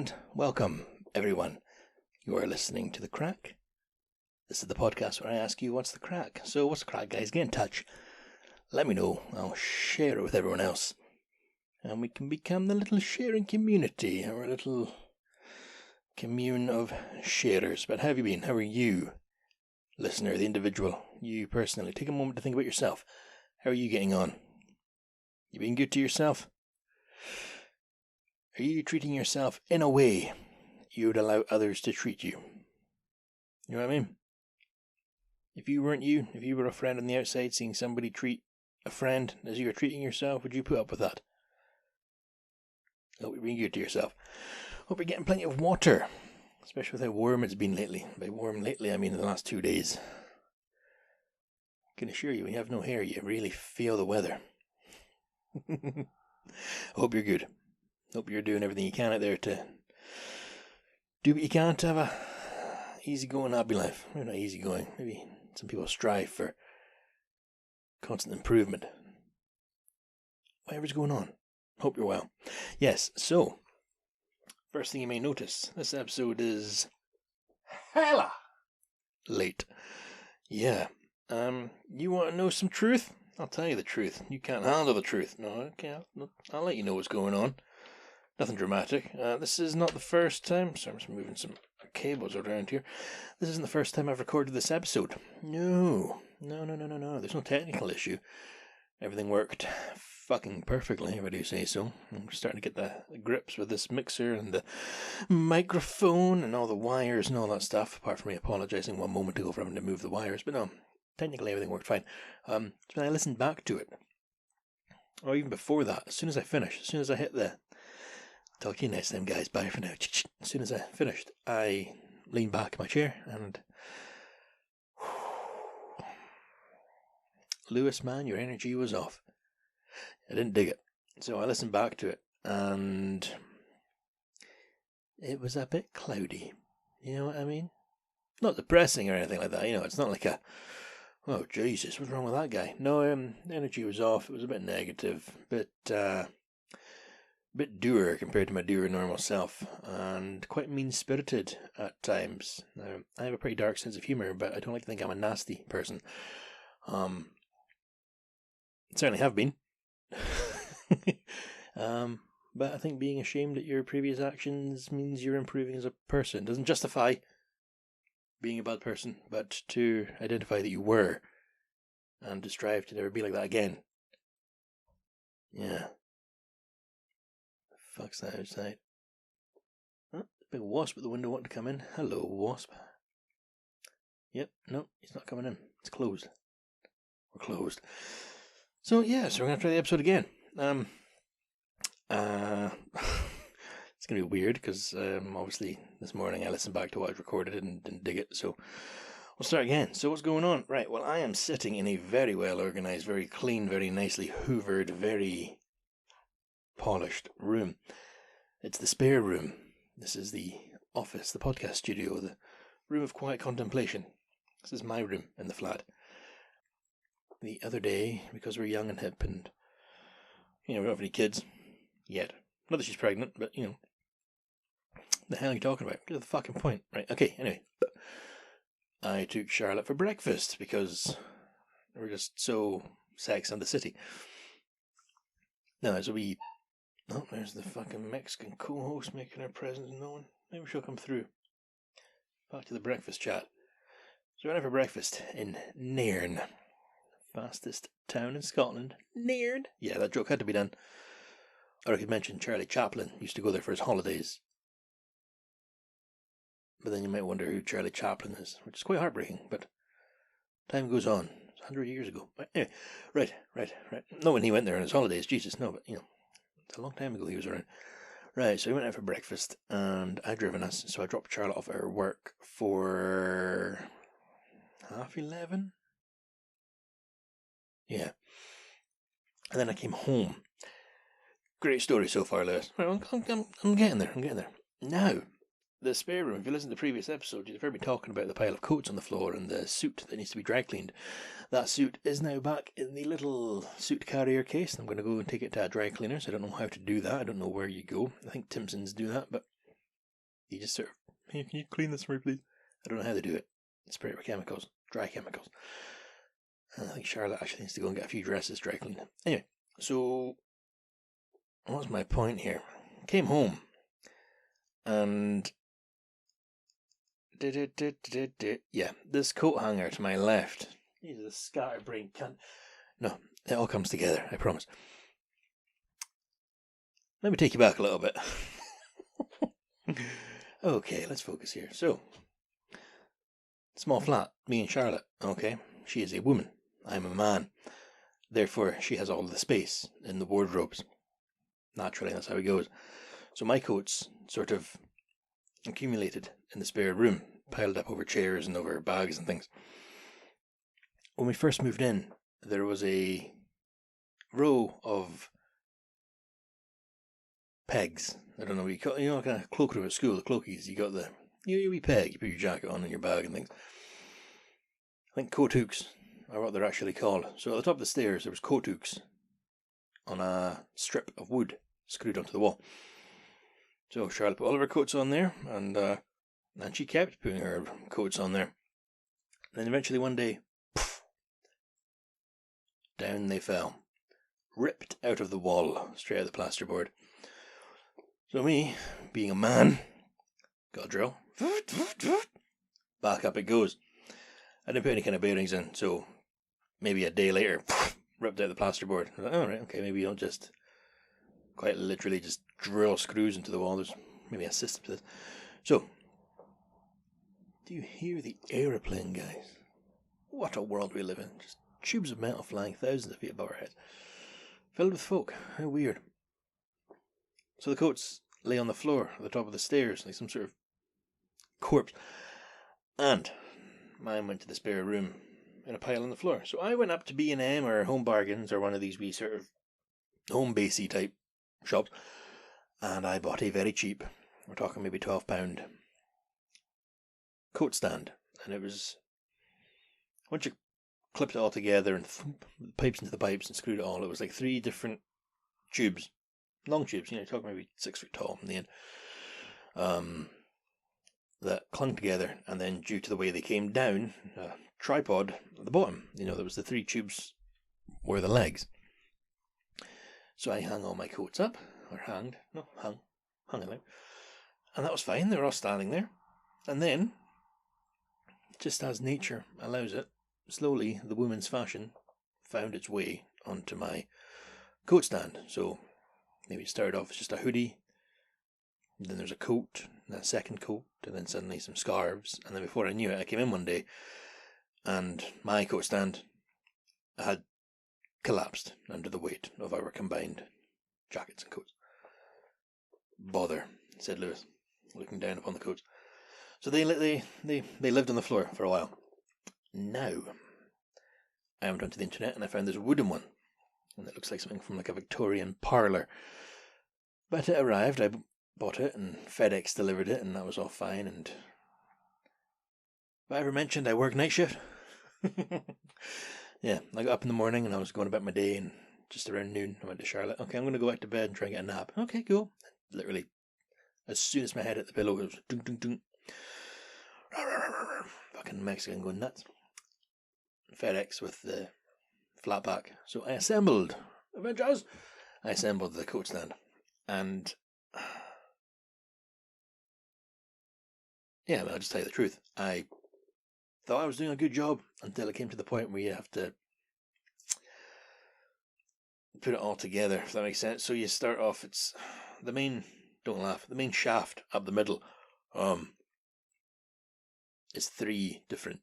and welcome, everyone. You are listening to The Crack. This is the podcast where I ask you, what's the crack? So, what's the crack, guys? Get in touch. Let me know. I'll share it with everyone else. And we can become the little sharing community, or a little commune of sharers. But how have you been? How are you, listener, the individual, you personally? Take a moment to think about yourself. How are you getting on? You being good to yourself? Are you treating yourself in a way you would allow others to treat you? You know what I mean? If you weren't you, if you were a friend on the outside seeing somebody treat a friend as you were treating yourself, would you put up with that? Hope you're being good to yourself. Hope you're getting plenty of water, especially with how warm it's been lately. By warm lately, I mean in the last 2 days. I can assure you, when you have no hair, you really feel the weather. Hope you're good. Hope you're doing everything you can out there to do what you can to have a easygoing, happy life. Maybe not easygoing. Maybe some people strive for constant improvement. Whatever's going on. Hope you're well. Yes, so, first thing you may notice, this episode is hella late. Yeah. You want to know some truth? I'll tell you the truth. You can't handle the truth. No, okay, I'll let you know what's going on. Nothing dramatic. This is not the first time. Sorry, I'm just moving some cables around here. This isn't the first time I've recorded this episode. No. There's no technical issue. Everything worked fucking perfectly, if I do say so. I'm starting to get the grips with this mixer and the microphone and all the wires and all that stuff, apart from me apologising one moment ago for having to move the wires. But no, technically everything worked fine. So when I listened back to it, or even before that, as soon as I hit the talk to you next time, guys, bye for now. As soon as I finished, I leaned back in my chair and Lewis, man, your energy was off. I didn't dig it. So I listened back to it and it was a bit cloudy. You know what I mean? Not depressing or anything like that. You know, it's not like oh Jesus, what's wrong with that guy? No, energy was off. It was a bit negative, bit dour compared to my dour normal self, and quite mean-spirited at times. Now, I have a pretty dark sense of humour, but I don't like to think I'm a nasty person. Certainly have been. But I think being ashamed at your previous actions means you're improving as a person. It doesn't justify being a bad person, but to identify that you were, and to strive to never be like that again. Yeah. Fuck's that outside? Oh, big wasp at the window wanting to come in. Hello, wasp. Yep, no, he's not coming in. It's closed. We're closed. So yeah, so we're gonna try the episode again. It's gonna be weird because obviously this morning I listened back to what I'd recorded and didn't dig it. So we'll start again. So what's going on? Right. Well, I am sitting in a very well organized, very clean, very nicely hoovered, very polished room. It's the spare room. This is the office, the podcast studio, the room of quiet contemplation. This is my room in the flat. The other day, because we're young and hip and, we don't have any kids yet. Not that she's pregnant, but, the hell are you talking about? Get to the fucking point. Right, okay, anyway. I took Charlotte for breakfast because we're just so Sex and the City. Now, as we... Oh, there's the fucking Mexican co-host making her presence known. Maybe she'll come through. Back to the breakfast chat. So we went out for breakfast in Nairn. Fastest town in Scotland. Nairn. Yeah, that joke had to be done. Or I could mention Charlie Chaplin used to go there for his holidays. But then you might wonder who Charlie Chaplin is, which is quite heartbreaking, but time goes on. It's 100 years ago. Anyway, right. No, when he went there on his holidays, Jesus, no, but, it's a long time ago he was around. Right, so we went out for breakfast, and I'd driven us, so I dropped Charlotte off at her work for 11:30? Yeah. And then I came home. Great story so far, Lewis. Right, I'm getting there. Now, the spare room, if you listen to the previous episode, you've heard me talking about the pile of coats on the floor and the suit that needs to be dry cleaned. That suit is now back in the little suit carrier case. I'm going to go and take it to a dry cleaner, so I don't know how to do that. I don't know where you go. I think Timpsons do that, but You just sort of, hey, can you clean this for me, please? I don't know how they do it. Spray it with chemicals, dry chemicals. And I think Charlotte actually needs to go and get a few dresses dry cleaned. Anyway, so what's my point here? Came home and yeah, this coat hanger to my left. He's a scatterbrain cunt. No, it all comes together, I promise. Let me take you back a little bit. Okay, let's focus here. So, small flat, me and Charlotte. Okay, she is a woman. I'm a man. Therefore, she has all the space in the wardrobes. Naturally, that's how it goes. So my coats sort of accumulated in the spare room, piled up over chairs and over bags and things. When we first moved in, there was a row of pegs. I don't know what you call it. You know, kind of cloakroom at school, the cloakies. You got the wee peg, you put your jacket on in your bag and things. I think coat hooks are what they're actually called. So at the top of the stairs, there was coat hooks on a strip of wood screwed onto the wall. So Charlotte put all of her coats on there, and she kept putting her coats on there. And then eventually one day, poof, down they fell, ripped out of the wall, straight out of the plasterboard. So me, being a man, got a drill, back up it goes. I didn't put any kind of bearings in, so maybe a day later, ripped out the plasterboard. I was like, alright, okay, maybe you don't just quite literally just drill screws into the wall. There's maybe a system to this. So, do you hear the aeroplane, guys? What a world we live in. Just tubes of metal flying thousands of feet above our heads. Filled with folk. How weird. So the coats lay on the floor at the top of the stairs, like some sort of corpse. And mine went to the spare room in a pile on the floor. So I went up to B&M or Home Bargains or one of these wee sort of home basey type shops, and I bought a very cheap, we're talking maybe £12 coat stand. And it was, once you clipped it all together and pipes into the pipes and screwed it all, it was like 3 different tubes, long tubes, you're talking maybe 6 foot tall in the end, that clung together. And then due to the way they came down, a tripod at the bottom, there was the 3 tubes were the legs. So I hung all my coats up, or hung it out, and that was fine. They were all standing there. And then, just as nature allows it, slowly the woman's fashion found its way onto my coat stand. So maybe it started off as just a hoodie, then there's a coat, and a second coat, and then suddenly some scarves. And then before I knew it, I came in one day, and my coat stand had collapsed under the weight of our combined jackets and coats. Bother, said Lewis, looking down upon the coats. So they lived on the floor for a while. Now, I went onto the internet and I found this wooden one, and it looks like something from like a Victorian parlour. But it arrived, I bought it, and FedEx delivered it, and that was all fine. And have I ever mentioned I work night shift? Yeah, I got up in the morning and I was going about my day, and just around noon I went to Charlotte. Okay, I'm going to go back to bed and try and get a nap. Okay, cool. Literally, as soon as my head hit the pillow, it was dunk, dunk, dunk. Fucking Mexican going nuts. FedEx with the flat back. So I assembled the coat stand. And yeah, I'll just tell you the truth. I thought I was doing a good job until it came to the point where you have to put it all together, if that makes sense. So you start off, it's the main, don't laugh, the main shaft up the middle is 3 different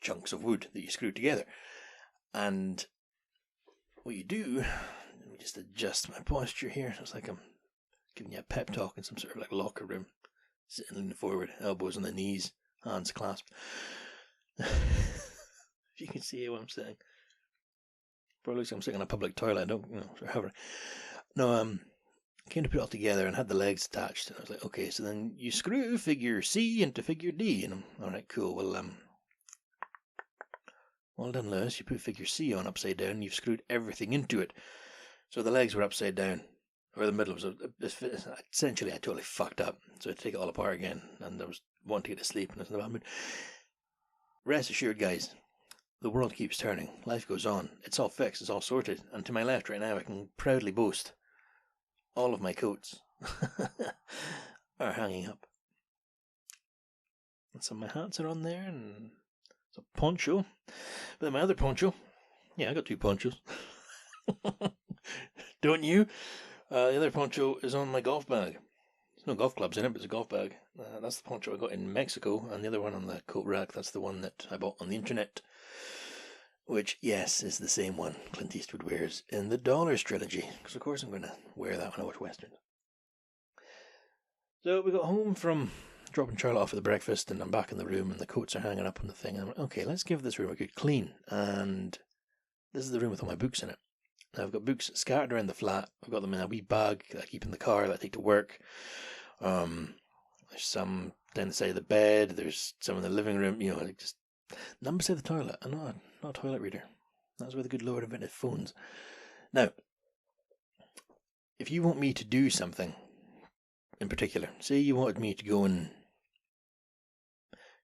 chunks of wood that you screw together. And what you do, let me just adjust my posture here. It's like I'm giving you a pep talk in some sort of like locker room, sitting leaning forward, elbows on the knees, hands clasped. If you can see what I'm saying. Probably looks like I'm sitting in a public toilet. I don't, however. No, I came to put it all together and had the legs attached. And I was like, okay, so then you screw figure C into figure D. And I'm, alright, cool. Well done, Lewis. You put figure C on upside down and you've screwed everything into it. So the legs were upside down. or the middle was essentially I totally fucked up. So I had to take it all apart again, and I was wanting to get to sleep, and I was in a bad mood. Rest assured, guys, the world keeps turning. Life goes on. It's all fixed. It's all sorted. And to my left right now, I can proudly boast all of my coats are hanging up. And some of my hats are on there, and it's a poncho. But then my other poncho, yeah, I got 2 ponchos. Don't you? The other poncho is on my golf bag. There's no golf clubs in it, but it's a golf bag. That's the poncho I got in Mexico, and the other one on the coat rack, that's the one that I bought on the internet. Which, yes, is the same one Clint Eastwood wears in the Dollars trilogy. Because, of course, I'm going to wear that when I watch Westerns. So we got home from dropping Charlotte off at the breakfast, and I'm back in the room, and the coats are hanging up on the thing. And I'm like, okay, let's give this room a good clean. And this is the room with all my books in it. Now, I've got books scattered around the flat. I've got them in a wee bag that I keep in the car that I take to work. There's some down the side of the bed. There's some in the living room. You know, like just none beside the toilet. I'm not a toilet reader. That's where the good Lord invented phones. Now, if you want me to do something in particular, say you wanted me to go and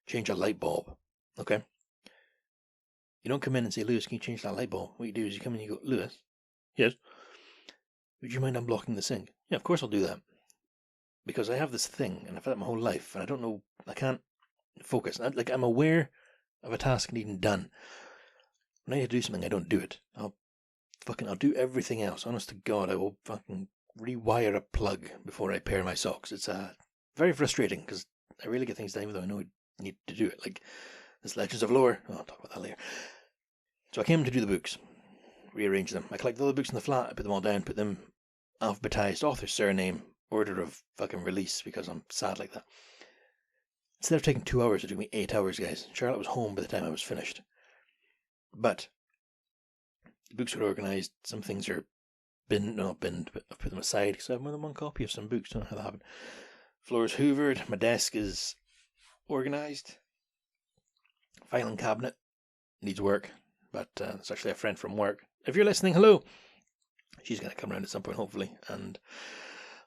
change a light bulb, okay? You don't come in and say, Lewis, can you change that light bulb? What you do is you come in and you go, Lewis, yes, would you mind unblocking the sink? Yeah, of course I'll do that. Because I have this thing, and I've had it my whole life, and I don't know, I can't focus. I'm aware of a task needing done. When I need to do something, I don't do it. I'll do everything else. Honest to God, I will fucking rewire a plug before I pair my socks. It's very frustrating, because I really get things done even though I know I need to do it. Like this Legends of Lore. Oh, I'll talk about that later. So I came to do the books, rearrange them. I collected all the books in the flat, I put them all down, put them alphabetized, author, surname, order of fucking release, because I'm sad like that. Instead of taking 2 hours, it took me 8 hours, guys. Charlotte was home by the time I was finished. But the books were organised. Some things are not binned, but I've put them aside because I have more than one copy of some books. Don't know how that happened. Floor's hoovered. My desk is organised. Filing cabinet needs work, but it's actually a friend from work. If you're listening, hello. She's going to come around at some point, hopefully, and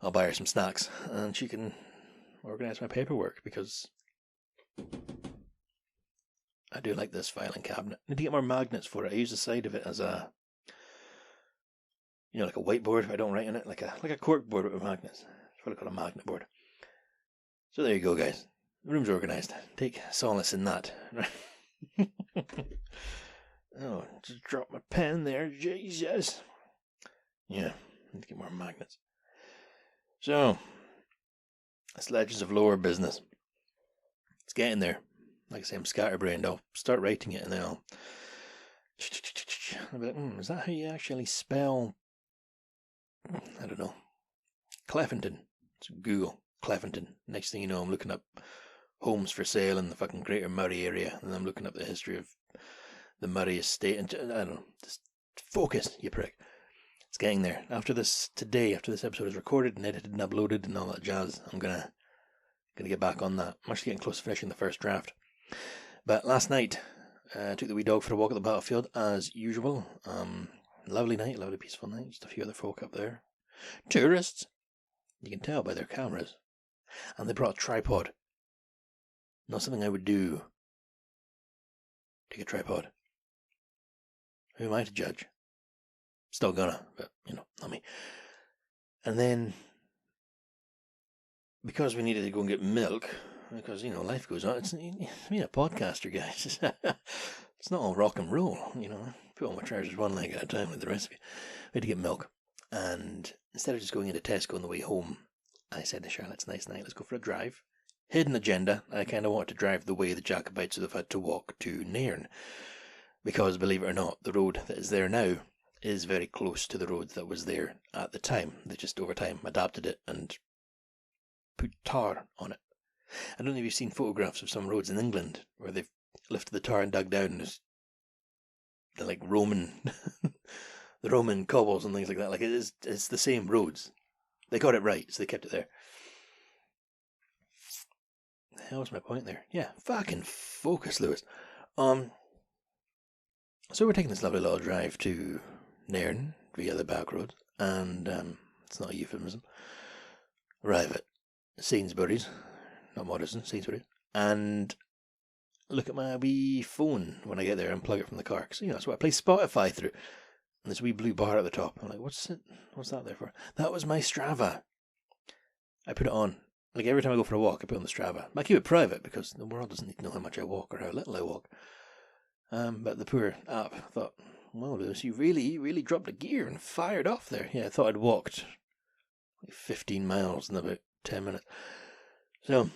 I'll buy her some snacks, and she can organise my paperwork, because I do like this filing cabinet. I need to get more magnets for it. I use the side of it as a, like a whiteboard. I don't write in it, like a cork board with magnets. It's what I call a magnet board. So there you go, guys. The room's organised. Take solace in that. Oh, just dropped my pen there. Jesus. Yeah, need to get more magnets. So, this Legends of Lore business. It's getting there. Like I say, I'm scatterbrained. I'll start writing it, and then I'll be like, is that how you actually spell, I don't know, Cleffington? So Google Cleffington. Next thing you know, I'm looking up homes for sale in the fucking Greater Murray area, and I'm looking up the history of the Murray estate, and I don't know, just focus, you prick. It's getting there. After this episode is recorded and edited and uploaded and all that jazz, I'm gonna get back on that. I'm actually getting close to finishing the first draft. But last night, I took the wee dog for a walk at the battlefield, as usual. Lovely night, lovely peaceful night. Just a few other folk up there. Tourists. You can tell by their cameras. And they brought a tripod. Not something I would do. Take a tripod. Who am I to judge? Still gonna, but, not me. And then, because we needed to go and get milk, because, life goes on. It's me, a podcaster, guys. It's not all rock and roll, Put all my trousers one leg at a time like the rest of you. We had to get milk. And instead of just going into Tesco on the way home, I said to Charlotte, it's a nice night, let's go for a drive. Hidden agenda, I kind of wanted to drive the way the Jacobites would have had to walk to Nairn. Because, believe it or not, the road that is there now is very close to the road that was there at the time. They just, over time, adapted it and put tar on it. I don't know if you've seen photographs of some roads in England where they've lifted the tar and dug down, and they're like Roman, the Roman cobbles and things like that. Like, it's the same roads. They got it right, so they kept it there. The hell was my point there? Yeah, fucking focus, Lewis. So we're taking this lovely little drive to Nairn via the back road, and It's not a euphemism. Arrive at Sainsbury's, not Morrison, Sainsbury's, and look at my wee phone when I get there and plug it from the car. Because, that's what I play Spotify through. And there's a wee blue bar at the top. I'm like, what's that there for? That was my Strava. I put it on. Like, every time I go for a walk, I put on the Strava. I keep it private because the world doesn't need to know how much I walk or how little I walk. But the poor app thought, well, Lewis, you really dropped a gear and fired off there. Yeah, I thought I'd walked like 15 miles in about 10 minutes. So,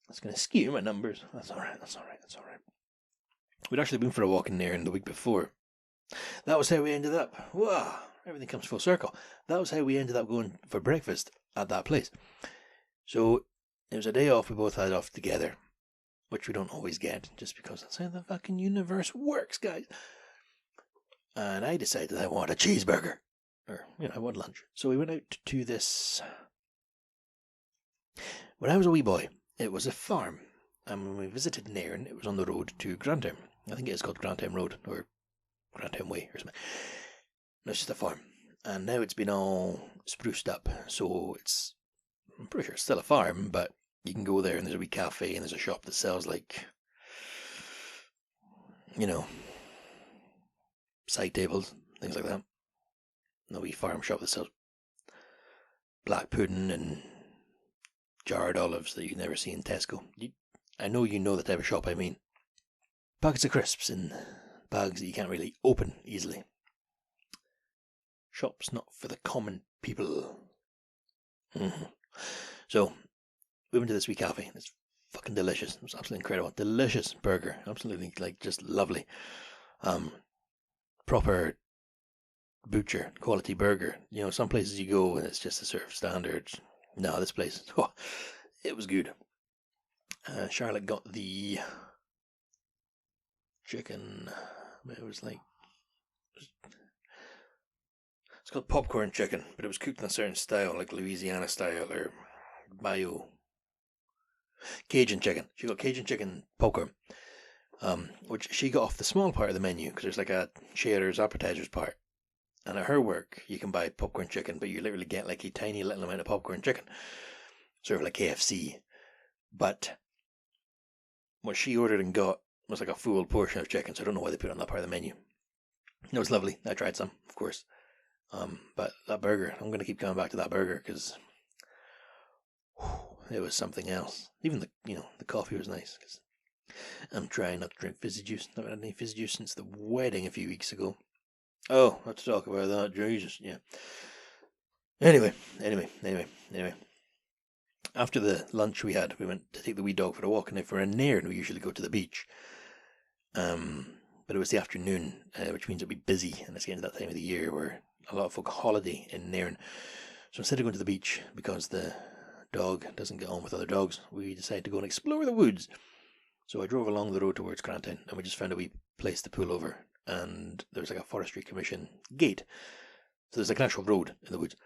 that's going to skew my numbers. That's all right. We'd actually been for a walk in there in the week before. That was how we ended up. Wow, everything comes full circle. That was how we ended up going for breakfast at that place. So, it was a day off we both had off together, which we don't always get, just because that's how the fucking universe works, guys. And I decided I want a cheeseburger. Or, I want lunch. So we went out to this. When I was a wee boy, it was a farm. And when we visited Nairn, it was on the road to Grantham. I think it's called Grantham Road, or Grantham Way, or something. No, it's just a farm. And now it's been all spruced up, so I'm pretty sure it's still a farm, but you can go there and there's a wee cafe and there's a shop that sells, like, side tables, things like that. And a wee farm shop that sells black pudding and jarred olives that you never see in Tesco. I know you know the type of shop I mean. Packets of crisps in bags that you can't really open easily. Shops not for the common people. So, we went to this wee cafe. It's fucking delicious. It was absolutely incredible. Delicious burger. Absolutely, just lovely. Proper butcher quality burger. Some places you go and it's just a sort of standard. No, this place, it was good. Charlotte got the chicken. It was like, it's called popcorn chicken, but it was cooked in a certain style, like Louisiana style or Bayou. Cajun chicken. She got Cajun chicken popcorn, which she got off the small part of the menu because there's like a sharers appetizers part. And at her work, you can buy popcorn chicken, but you literally get like a tiny little amount of popcorn chicken, sort of like KFC. But what she ordered and got was like a full portion of chicken, so I don't know why they put it on that part of the menu. It was lovely. I tried some, of course. But that burger, I'm going to keep coming back to that burger because it was something else. Even the coffee was nice because I'm trying not to drink fizzy juice. Not had any fizzy juice since the wedding a few weeks ago. Oh, not to talk about that, Jesus, yeah. Anyway. After the lunch we had, we went to take the wee dog for a walk, and if we're in Nairn, we usually go to the beach. But it was the afternoon, which means it'll be busy, and it's getting to that time of the year where a lot of folk holiday in Nairn. So instead of going to the beach, because the dog doesn't get on with other dogs, we decided to go and explore the woods. So I drove along the road towards Grantham, and we just found a wee place to pull over. And there was like a Forestry Commission gate. So there's like an actual road in the woods.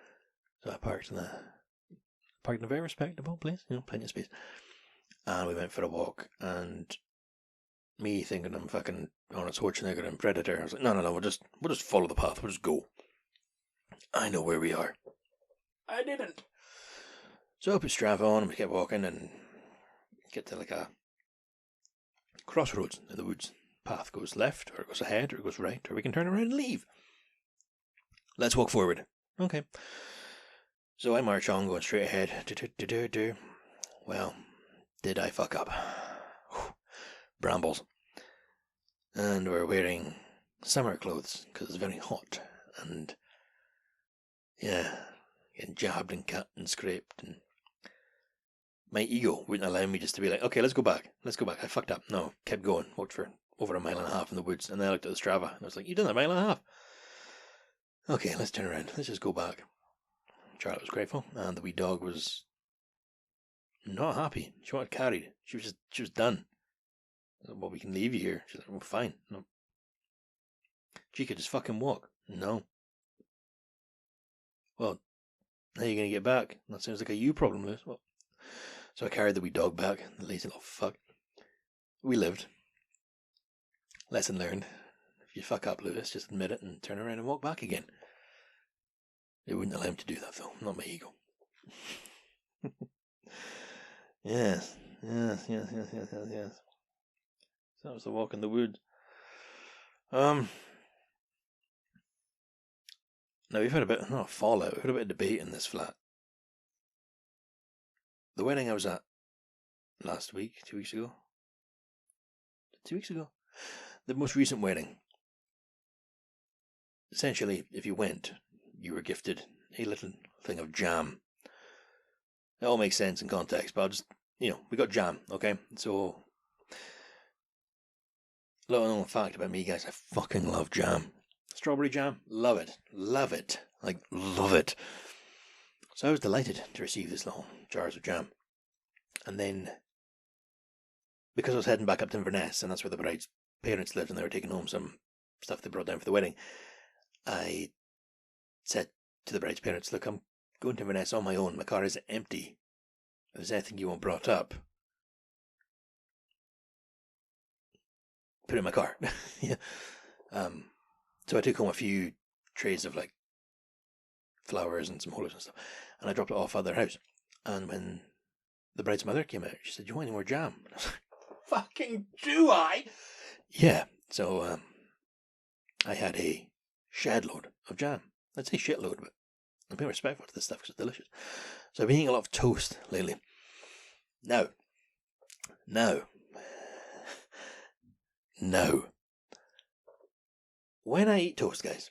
So I parked in a very respectable place, plenty of space. And we went for a walk, and me thinking I'm fucking Arnold Schwarzenegger and Predator, I was like, no, we'll just follow the path, we'll just go. I know where we are. I didn't. So I put Strava on and we kept walking and get to like a crossroads in the woods. Path goes left, or it goes ahead, or it goes right, or we can turn around and leave. Let's walk forward. Okay. So I march on, going straight ahead. Well, did I fuck up? Brambles. And we're wearing summer clothes, because it's very hot. And, yeah, getting jabbed and cut and scraped. And my ego wouldn't allow me just to be like, okay, let's go back. I fucked up. No, kept going. Walked for over 1.5 miles in the woods, and then I looked at the Strava, and I was like, you done 1.5 miles? Okay, let's turn around. Let's just go back. Charlotte was grateful, and the wee dog was not happy. She wanted carried. She was done. I said, well, we can leave you here. She's like, well, fine. No. She could just fucking walk. No. Well, how are you going to get back? That sounds like a you problem, Liz. Well, so I carried the wee dog back, the lazy little fuck. We lived. Lesson learned. If you fuck up, Lewis, just admit it and turn around and walk back again. They wouldn't allow him to do that, though. Not my ego. Yes. So that was the walk in the woods. Now we've had a bit, not a fallout, we've had a bit of debate in this flat. The wedding I was at last week, 2 weeks ago. 2 weeks ago? The most recent wedding. Essentially, if you went, you were gifted a little thing of jam. It all makes sense in context, but I'll just, we got jam, okay? So, little known fact about me, guys, I fucking love jam. Strawberry jam, love it. Love it. Like, love it. So I was delighted to receive this little jars of jam. And then, because I was heading back up to Inverness, and that's where the bride's parents lived, and they were taking home some stuff they brought down for the wedding, I said to the bride's parents, look, I'm going to Inverness on my own. My car is empty. If there's anything you want brought up, put it in my car. Yeah. So I took home a few trays of like flowers and some hollows and stuff, and I dropped it off at their house. And when the bride's mother came out, she said, "Do you want any more jam?" And I was like, "Fucking do I?" Yeah. So I had a shed load of jam. I'd say shitload, but I'm being respectful to this stuff because it's delicious. So I've been eating a lot of toast lately. Now, when I eat toast, guys,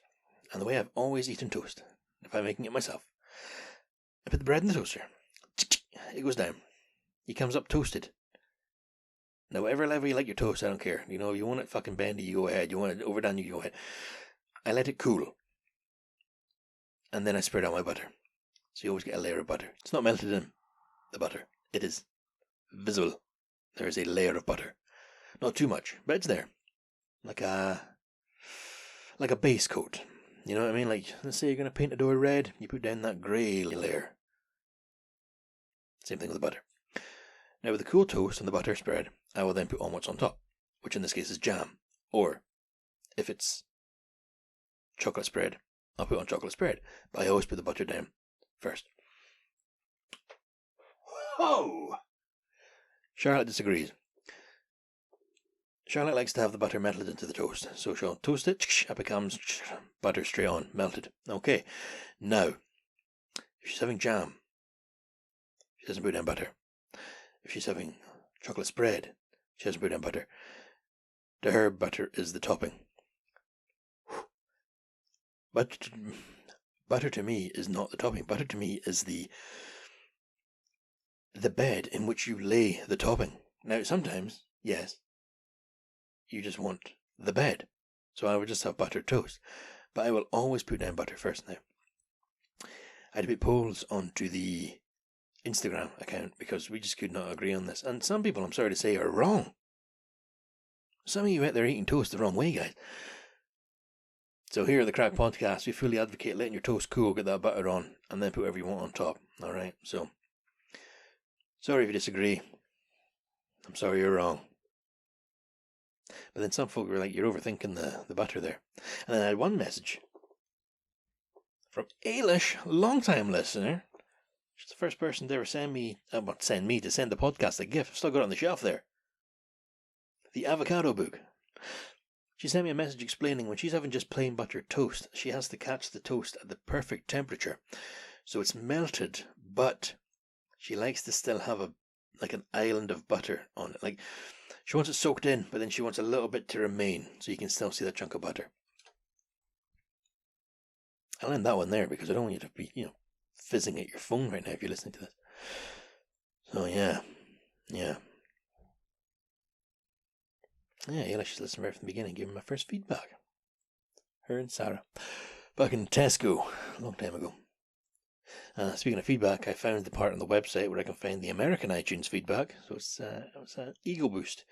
and the way I've always eaten toast, if I'm making it myself, I put the bread in the toaster. It goes down. It comes up toasted. Now, whatever level you like your toast, I don't care. You want it fucking bendy, you go ahead. You want it overdone, you go ahead. I let it cool. And then I spread out my butter. So you always get a layer of butter. It's not melted in the butter. It is visible. There is a layer of butter. Not too much, but it's there. Like a base coat. You know what I mean? Like, let's say you're going to paint a door red, you put down that grey layer. Same thing with the butter. Now with the cool toast and the butter spread, I will then put on what's on top, which in this case is jam. Or, if it's chocolate spread, I'll put on chocolate spread. But I always put the butter down first. Whoa! Charlotte disagrees. Charlotte likes to have the butter melted into the toast. So she'll toast it, it becomes butter straight on, melted. Okay. Now, if she's having jam, she doesn't put down butter. If she's having chocolate spread, she doesn't put down butter. To her, butter is the topping. But butter to me is not the topping. Butter to me is the bed in which you lay the topping. Now, sometimes, yes, you just want the bed. So I would just have buttered toast. But I will always put down butter first now. I had to put polls onto the Instagram account because we just could not agree on this. And some people, I'm sorry to say, are wrong. Some of you out there eating toast the wrong way, guys. So here at the Crack Podcast, we fully advocate letting your toast cool, get that butter on, and then put whatever you want on top. Alright, so sorry if you disagree. I'm sorry you're wrong. But then some folk were like, you're overthinking the butter there. And then I had one message from Ailish, long-time listener. She's the first person to ever send the podcast a gift. I've still got it on the shelf there. The avocado book. She sent me a message explaining when she's having just plain buttered toast, she has to catch the toast at the perfect temperature. So it's melted, but she likes to still have an island of butter on it. Like, she wants it soaked in, but then she wants a little bit to remain, so you can still see that chunk of butter. I'll end that one there because I don't want you to be, fizzing at your phone right now if you're listening to this. So yeah. Yeah, Ailish listened right from the beginning, gave me my first feedback. Her and Sarah. Back in Tesco, a long time ago. Speaking of feedback, I found the part on the website where I can find the American iTunes feedback. So it's an ego boost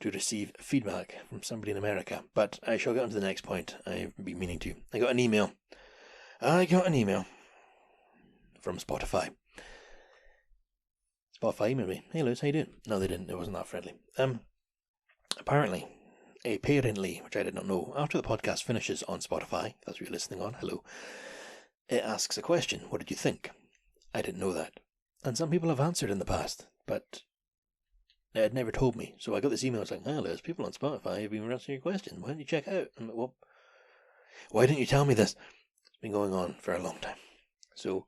to receive feedback from somebody in America. But I shall get on to the next point I've been meaning to. I got an email from Spotify. Spotify emailed me. Hey Lewis, how you doing? No, they didn't. It wasn't that friendly. Apparently, which I did not know, after the podcast finishes on Spotify, if that's what you're listening on, hello, it asks a question. What did you think? I didn't know that. And some people have answered in the past, but they had never told me. So I got this email saying, "Oh, there's people on Spotify who've been answering your question. Why don't you check it out?" I'm like, "Well, why didn't you tell me this?" It's been going on for a long time. So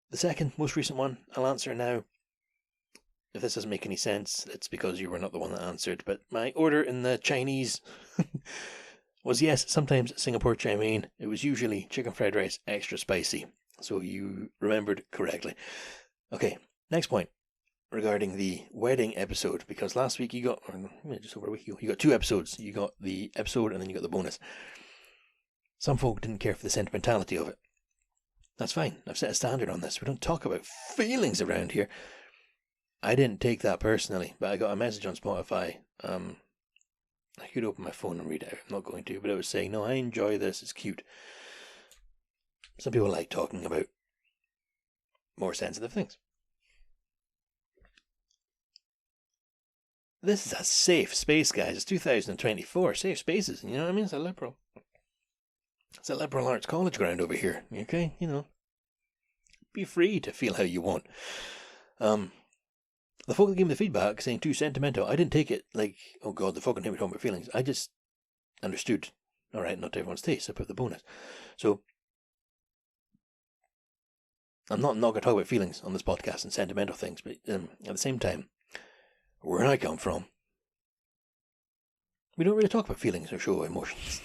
the second most recent one, I'll answer now. If this doesn't make any sense, it's because you were not the one that answered. But my order in the Chinese was, yes, sometimes Singapore chow mein. It was usually chicken fried rice, extra spicy. So you remembered correctly. Okay, next point regarding the wedding episode. Because last week you got, or just over a week ago, you got 2 episodes. You got the episode and then you got the bonus. Some folk didn't care for the sentimentality of it. That's fine. I've set a standard on this. We don't talk about feelings around here. I didn't take that personally, but I got a message on Spotify. I could open my phone and read it out. I'm not going to, but it was saying, "No, I enjoy this. It's cute." Some people like talking about more sensitive things. This is a safe space, guys. It's 2024. Safe spaces. You know what I mean? It's a liberal arts college ground over here. Okay? You know, be free to feel how you want. The folk that gave me the feedback saying too sentimental, I didn't take it like, oh god, the folk can hear me talking about feelings. I just understood, alright, not to everyone's taste, I put the bonus. So, I'm not going to talk about feelings on this podcast and sentimental things, but at the same time, where I come from, we don't really talk about feelings or show emotions.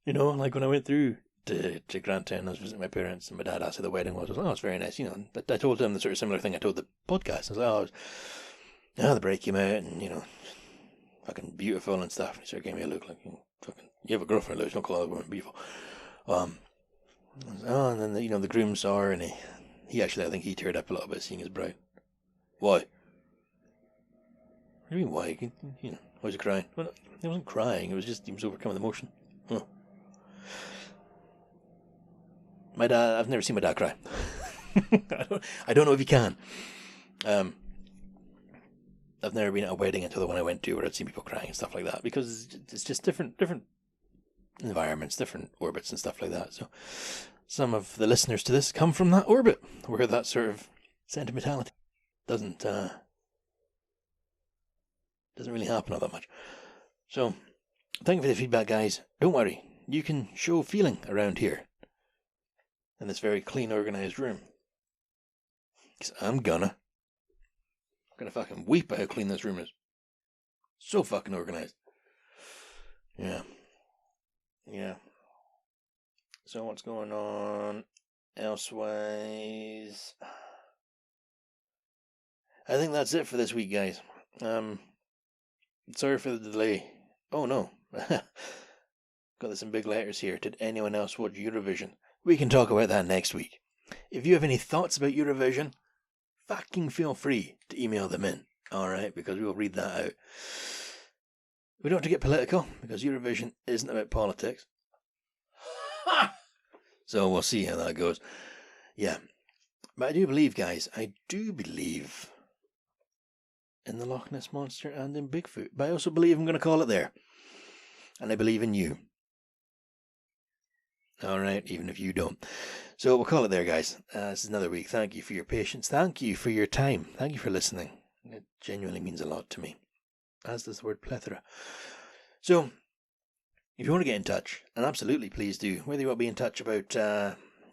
You know, like when I went through to Grantown, I was visiting my parents, and my dad asked how the wedding was. I was like, "Oh, it's very nice." You know, I told him the sort of similar thing I told the podcast. I was like, "Oh, the break came out, and you know, fucking beautiful and stuff." And he sort of gave me a look like, "You have a girlfriend, Lewis. Don't call other women beautiful." And then the groom saw her, and he actually, I think he teared up a little bit seeing his bride. Why? What do you mean why? You know, why was he crying? Well, he wasn't crying. It was just he was overcome with emotion. Huh. My dad, I've never seen my dad cry. I don't know if he can. I've never been at a wedding until the one I went to where I'd seen people crying and stuff like that, because it's just different environments, different orbits and stuff like that. So some of the listeners to this come from that orbit where that sort of sentimentality doesn't really happen all that much. So thank you for the feedback, guys. Don't worry, you can show feeling around here in this very clean, organised room. Because I'm gonna fucking weep at how clean this room is. So fucking organised. Yeah. So what's going on elsewise? I think that's it for this week, guys. Sorry for the delay. Oh no. Got this in big letters here. Did anyone else watch Eurovision? We can talk about that next week. If you have any thoughts about Eurovision, fucking feel free to email them in. Alright, because we will read that out. We don't have to get political, because Eurovision isn't about politics. So we'll see how that goes. Yeah. But I do believe, guys, in the Loch Ness Monster and in Bigfoot. But I also believe I'm going to call it there. And I believe in you. Alright, even if you don't. So we'll call it there, guys. This is another week. Thank you for your patience. Thank you for your time. Thank you for listening. It genuinely means a lot to me. As does the word plethora. So, if you want to get in touch, and absolutely please do, whether you want to be in touch about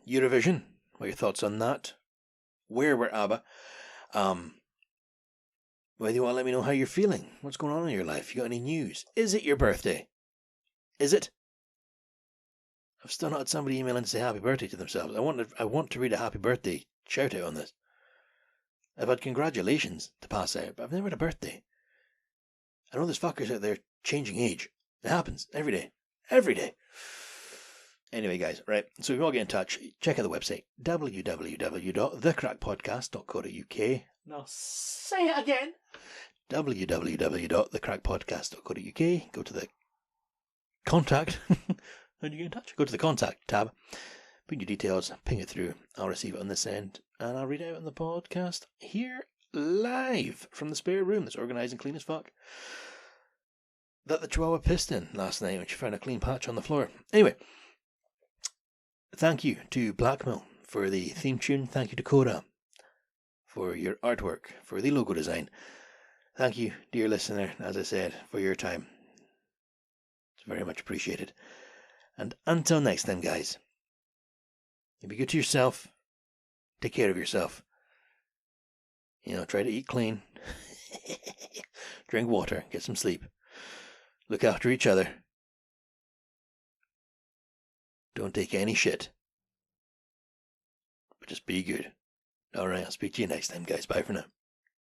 Eurovision, what your thoughts on that, where we're ABBA, whether you want to let me know how you're feeling, what's going on in your life, you got any news, is it your birthday? Is it? I've still not had somebody email in to say happy birthday to themselves. I want to read a happy birthday shout out on this. I've had congratulations to pass out, but I've never had a birthday. I know there's fuckers out there changing age. It happens every day. Every day. Anyway, guys, right. So if you want to get in touch, check out the website, www.thecrackpodcast.co.uk. Now say it again. www.thecrackpodcast.co.uk. Go to the contact. How do you get in touch? Go to the contact tab. Put in your details, ping it through. I'll receive it on this end, and I'll read it out on the podcast here live from the spare room that's organised and clean as fuck. That the Chihuahua pissed in last night when she found a clean patch on the floor. Anyway, Thank you to Blackmill for the theme tune. Thank you to Coda for your artwork, for the logo design. Thank you, dear listener, as I said, for your time. It's very much appreciated. And until next time, guys, be good to yourself. Take care of yourself. Try to eat clean. Drink water. Get some sleep. Look after each other. Don't take any shit. But just be good. Alright, I'll speak to you next time, guys. Bye for now.